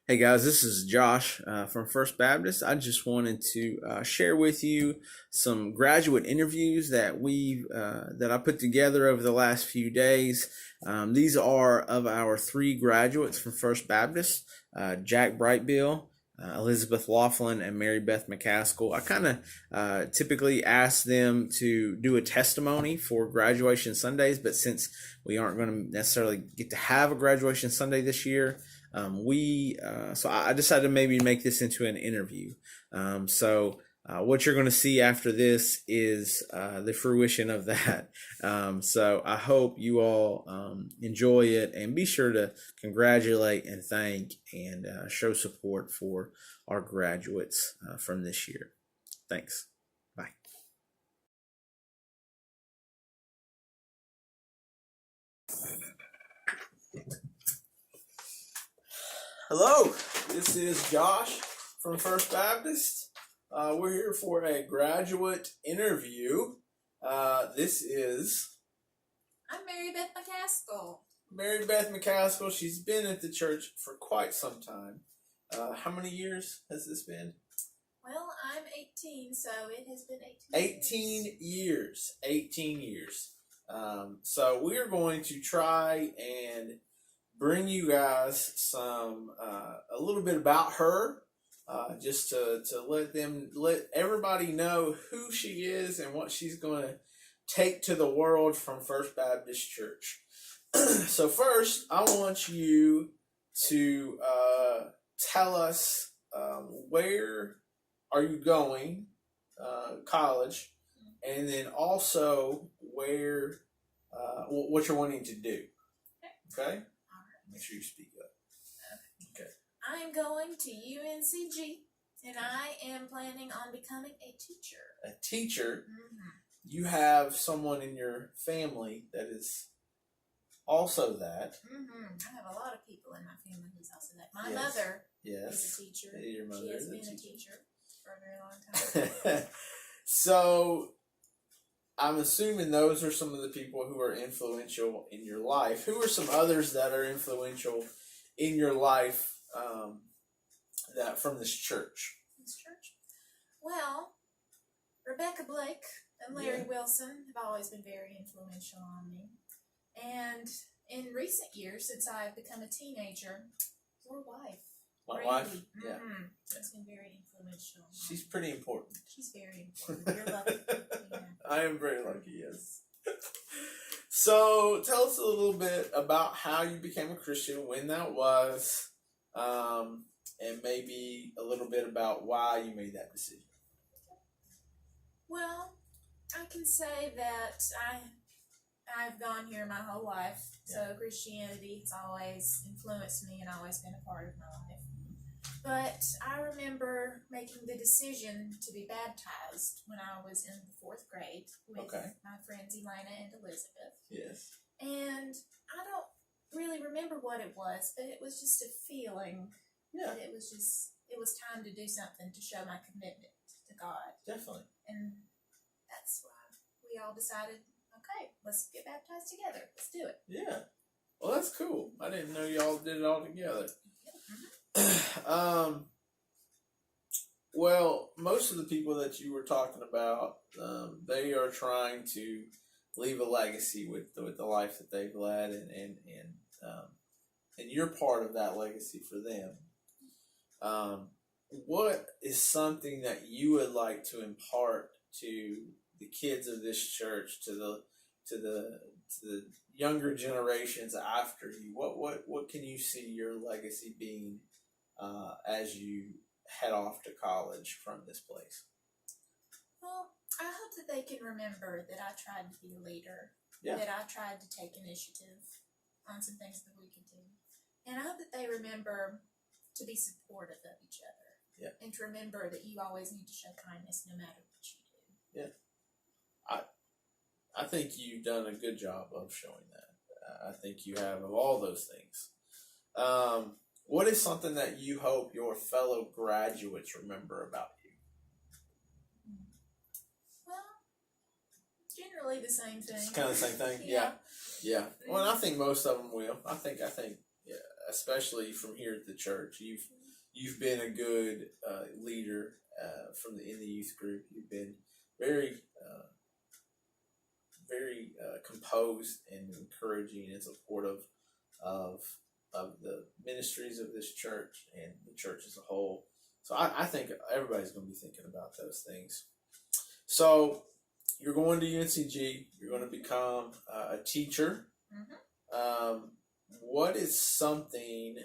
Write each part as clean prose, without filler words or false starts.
Hey guys, this is Josh from First Baptist. I just wanted to share with you some graduate interviews that I put together over the last few days. These are of our three graduates from First Baptist: Jack Brightbill, Elizabeth Laughlin, and Mary Beth McCaskill. I kind of typically ask them to do a testimony for graduation Sundays, but since we aren't going to necessarily get to have a graduation Sunday this year, so I decided to maybe make this into an interview. What you're going to see after this is the fruition of that. So I hope you all enjoy it, and be sure to congratulate and thank and show support for our graduates from this year. Thanks. Bye. Hello, this is Josh from First Baptist. We're here for a graduate interview. This is I'm Mary Beth McCaskill. Mary Beth McCaskill. She's been at the church for quite some time. How many years has this been? Well, I'm 18, so it has been 18 years. 18 years. So we're going to try and bring you guys a little bit about her, just to let everybody know who she is and what she's going to take to the world from First Baptist Church. So first, I want you to tell us where are you going, college, and then also where what you're wanting to do. Okay? Make sure you speak up. Okay. I'm going to UNCG, and I am planning on becoming a teacher. A teacher? Mm-hmm. You have someone in your family that is also that. Mm-hmm. I have a lot of people in my family who's also that. My mother is a teacher. Your mother she has been a teacher for a very long time. So I'm assuming those are some of the people who are influential in your life. Who are some others that are influential in your life that from this church? This church? Well, Rebecca Blake and Larry Wilson have always been very influential on me. And in recent years, since I've become a teenager, your wife. My Randy, wife? Yeah. Has been very influential. She's pretty important. She's very important. You're lucky. Yeah. I am very lucky, yes. So, tell us a little bit about how you became a Christian, when that was, and maybe a little bit about why you made that decision. Well, I can say that I've gone here my whole life, so Christianity has always influenced me and always been a part of my life. But I remember making the decision to be baptized when I was in the 4th grade with my friends Elena and Elizabeth. Yes. And I don't really remember what it was, but it was just a feeling that it was time to do something to show my commitment to God. Definitely. And that's why we all decided, okay, let's get baptized together. Let's do it. Yeah. Well, that's cool. I didn't know y'all did it all together. Well, most of the people that you were talking about, they are trying to leave a legacy with the life that they've led, and you're part of that legacy for them. What is something that you would like to impart to the kids of this church, to the younger generations after you? What can you see your legacy being as you head off to college from this place? Well, I hope that they can remember that I tried to be a leader, that I tried to take initiative on some things that we could do. And I hope that they remember to be supportive of each other, and to remember that you always need to show kindness no matter what you do. Yeah. I think you've done a good job of showing that. I think you have of all those things. What is something that you hope your fellow graduates remember about you? Well, generally the same thing. It's kind of the same thing. Yeah. Well, I think most of them will. I think especially from here at the church. You've been a good leader in the youth group. You've been very composed and encouraging and supportive of the ministries of this church and the church as a whole. So I think everybody's going to be thinking about those things. So you're going to UNCG. You're going to become a teacher. What is something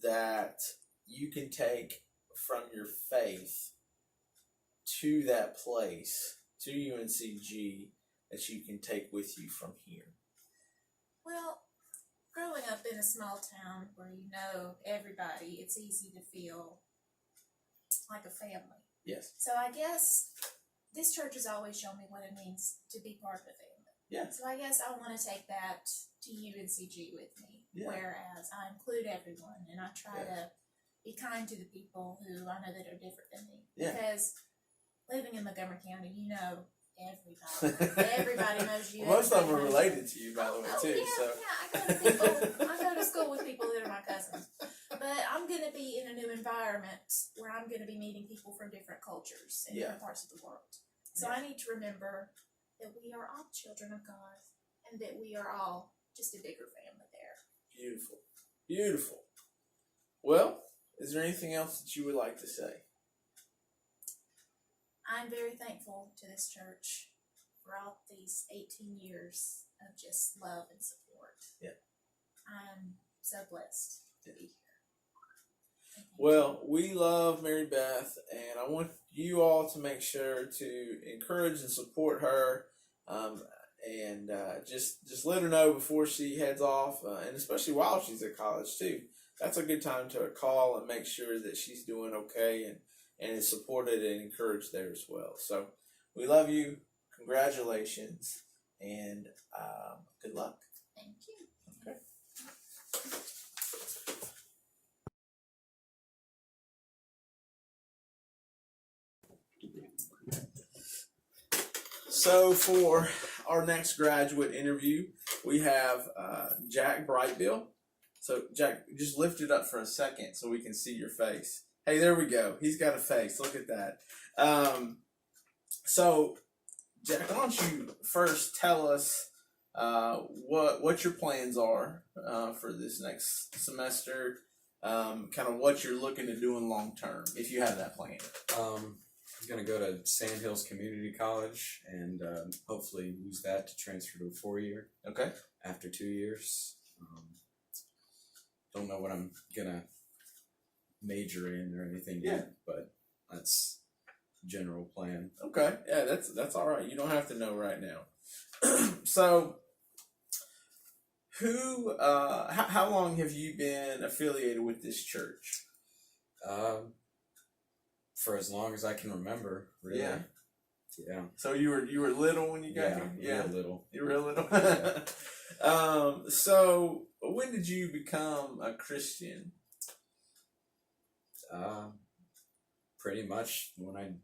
that you can take from your faith to that place, to UNCG, that you can take with you from here? Well, growing up in a small town where you know everybody, it's easy to feel like a family. Yes. So I guess this church has always shown me what it means to be part of a family. Yeah. So I guess I want to take that to UNCG with me, whereas I include everyone and I try to be kind to the people who I know that are different than me. Because living in Montgomery County, you know everybody. Everybody knows you. Most of them are related to you, by the way, too. I go to school with people that are my cousins. But I'm going to be in a new environment where I'm going to be meeting people from different cultures and different parts of the world. So I need to remember that we are all children of God and that we are all just a bigger family there. Beautiful. Beautiful. Well, is there anything else that you would like to say? I'm very thankful to this church for all these 18 years of just love and support. Yeah. I'm so blessed to be here. Well, we love Mary Beth, and I want you all to make sure to encourage and support her, and just let her know before she heads off, and especially while she's at college too. That's a good time to call and make sure that she's doing okay and is supported and encouraged there as well. So we love you. Congratulations, and good luck. Thank you. Okay. So for our next graduate interview, we have Jack Brightbill. So Jack, just lift it up for a second so we can see your face. Hey, there we go. He's got a face. Look at that. So Jack, why don't you first tell us what your plans are for this next semester, kind of what you're looking to do in long term, if you have that plan. I'm going to go to Sand Hills Community College and hopefully use that to transfer to a 4-year. Okay. After 2 years. Don't know what I'm going to major in or anything yet, but that's general plan. Okay. Yeah, that's all right. You don't have to know right now. So, how long have you been affiliated with this church? For as long as I can remember, really. Yeah. So you were little when you got here? Yeah, real little. You were real little? So when did you become a Christian? Pretty much when I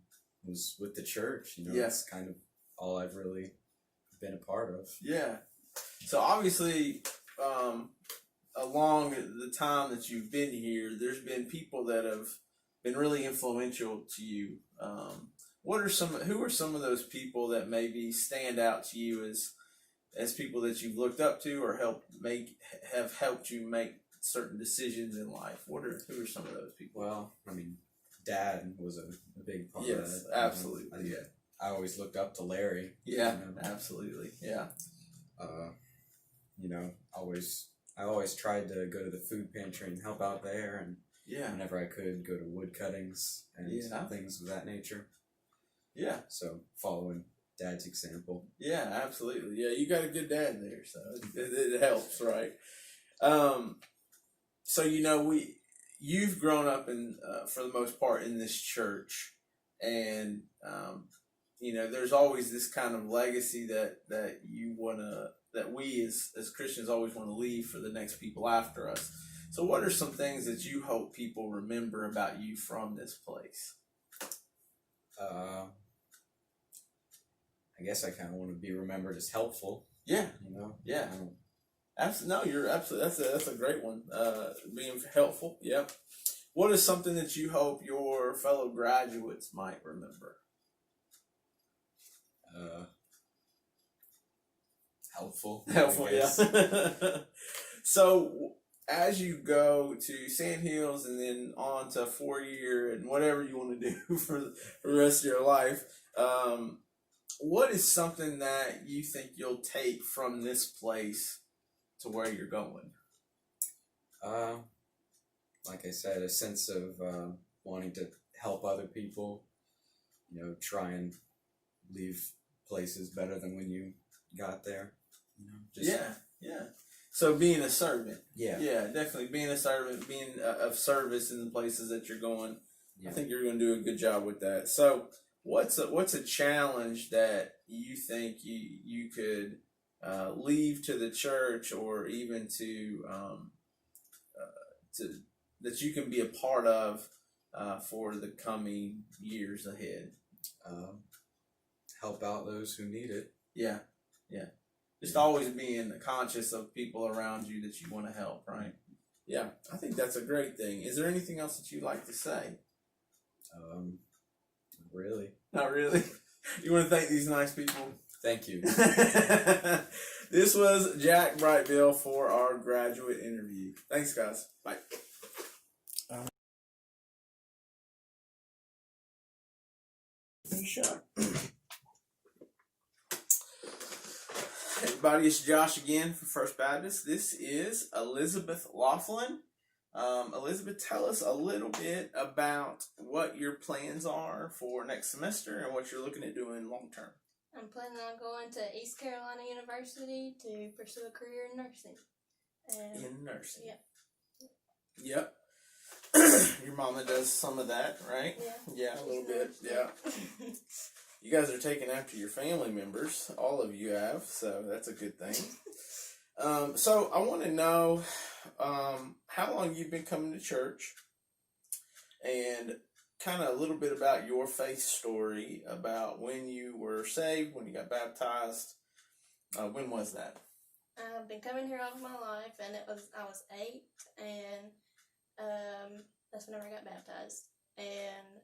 was with the church, That's kind of all I've really been a part of. Yeah. So obviously, along the time that you've been here, there's been people that have been really influential to you. Who are some of those people that maybe stand out to you as people that you've looked up to or have helped you make certain decisions in life? Who are some of those people? Well, I mean, Dad was a big part of that. Yes, absolutely. I always looked up to Larry. Yeah, absolutely. Yeah. I always tried to go to the food pantry and help out there, and whenever I could, go to wood cuttings and things of that nature. Yeah. So following Dad's example. Yeah, absolutely. Yeah, you got a good dad there, so it helps, right? So you've grown up in for the most part in this church, and there's always this kind of legacy that we as Christians always want to leave for the next people after us. So what are some things that you hope people remember about you from this place? I guess I kind of want to be remembered as helpful. Yeah. Yeah. No, you're absolutely. That's a great one. Being helpful. Yep. What is something that you hope your fellow graduates might remember? Helpful. Helpful, yeah. So, as you go to Sand Hills and then on to 4 year and whatever you want to do for the rest of your life, what is something that you think you'll take from this place to where you're going? Like I said, a sense of wanting to help other people. Try and leave places better than when you got there. Yeah. So being a servant. Yeah. Yeah, definitely being a servant, being of service in the places that you're going. Yeah. I think you're going to do a good job with that. So what's a challenge that you think you could leave to the church, or even to that you can be a part of for the coming years ahead? Help out those who need it. Yeah. Just always being conscious of people around you that you want to help, right? Yeah, I think that's a great thing. Is there anything else that you'd like to say? Really? Not really? You want to thank these nice people? Thank you. This was Jack Brightbill for our graduate interview. Thanks, guys. Bye. Finish up. Everybody, it's Josh again from First Baptist. This is Elizabeth Laughlin. Elizabeth, tell us a little bit about what your plans are for next semester and what you're looking at doing long term. I'm planning on going to East Carolina University to pursue a career in nursing. In nursing? Yep. Your mama does some of that, right? Yeah. A little bit. Yeah. You guys are taking after your family members. All of you have, so that's a good thing. So I want to know how long you've been coming to church, and kind of a little bit about your faith story, about when you were saved, when you got baptized. When was that? I've been coming here all of my life, and I was 8, and that's whenever I got baptized. And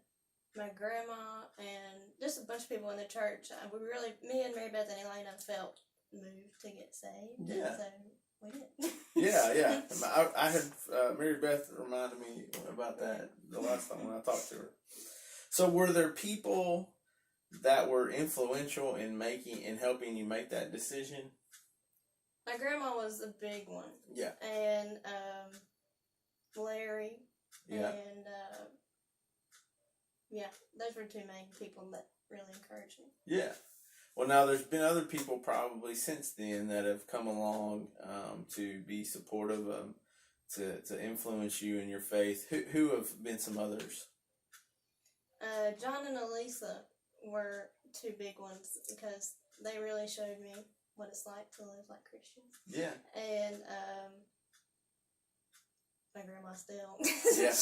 my grandma and just a bunch of people in the church, me and Mary Beth and Elena felt moved to get saved. Yeah. So we did. Yeah. I had Mary Beth reminded me about that the last time when I talked to her. So were there people that were influential in helping you make that decision? My grandma was a big one. Yeah. And Larry. Yeah. And those were two main people that really encouraged me. Yeah. Well, now there's been other people probably since then that have come along to be supportive, to influence you in your faith. Who have been some others? John and Elisa were two big ones because they really showed me what it's like to live like Christians. Yeah. And my grandma still. Yeah.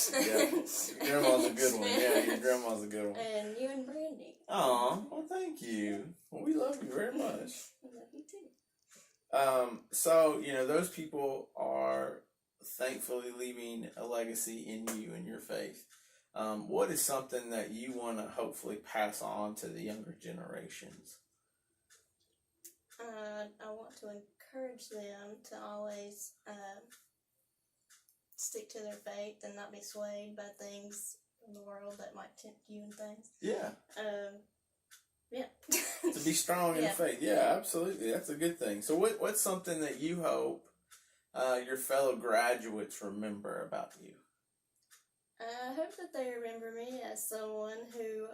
Your grandma's a good one. Yeah, your grandma's a good one. And you and Brandy. Aw, well, thank you. Well, we love you very much. I love you too. So, those people are thankfully leaving a legacy in you and your faith. What is something that you want to hopefully pass on to the younger generations? I want to encourage them to always stick to their faith and not be swayed by things in the world that might tempt you and things. Yeah. To be strong in faith. Yeah, absolutely. That's a good thing. So what's something that you hope your fellow graduates remember about you? I hope that they remember me as someone who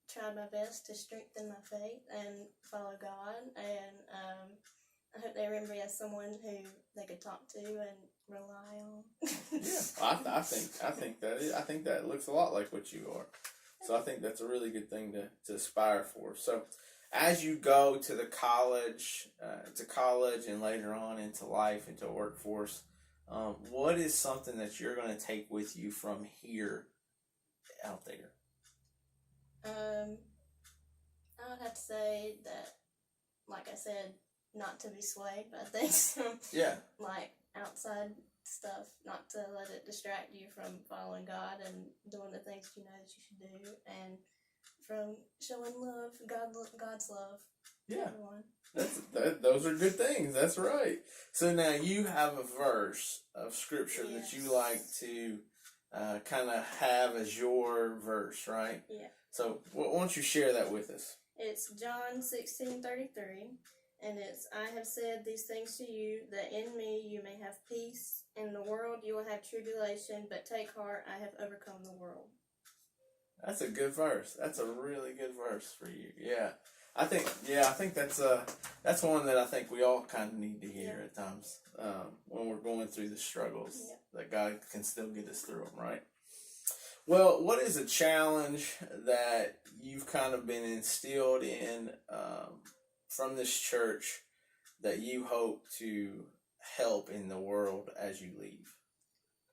tried my best to strengthen my faith and follow God, and I hope they remember me as someone who they could talk to and rely on. Yeah, I think that looks a lot like what you are. So I think that's a really good thing to aspire for. So as you go to the college and later on into life, into a workforce, what is something that you're going to take with you from here out there? I would have to say that, like I said, not to be swayed by things Yeah. like outside stuff, not to let it distract you from following God and doing the things you know that you should do, and from showing love, God's love to Yeah. everyone. Those are good things. That's right. So now you have a verse of scripture that you like to kind of have as your verse, right? Yeah. So why don't you share that with us? It's John 16:33, and it's, I have said these things to you, that in me you may have peace. In the world you will have tribulation, but take heart, I have overcome the world. That's a good verse. That's a really good verse for you. Yeah. I think that's one that I think we all kind of need to hear at times when we're going through the struggles, that God can still get us through them, right? Well, what is a challenge that you've kind of been instilled in from this church that you hope to help in the world as you leave?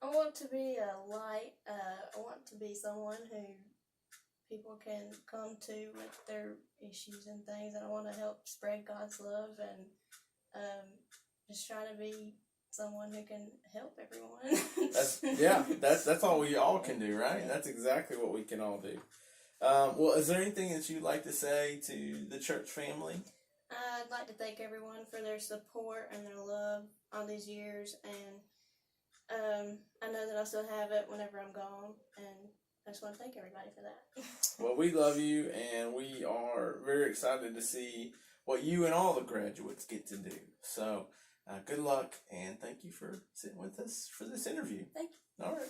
I want to be a light. I want to be someone who people can come to with their issues and things, and I want to help spread God's love and just try to be someone who can help everyone. That's all we all can do, right? That's exactly what we can all do. Well, is there anything that you'd like to say to the church family? I'd like to thank everyone for their support and their love all these years, and I know that I still have it whenever I'm gone, and I just want to thank everybody for that. Well, we love you, and we are very excited to see what you and all the graduates get to do. So, good luck, and thank you for sitting with us for this interview. Thank you. All right.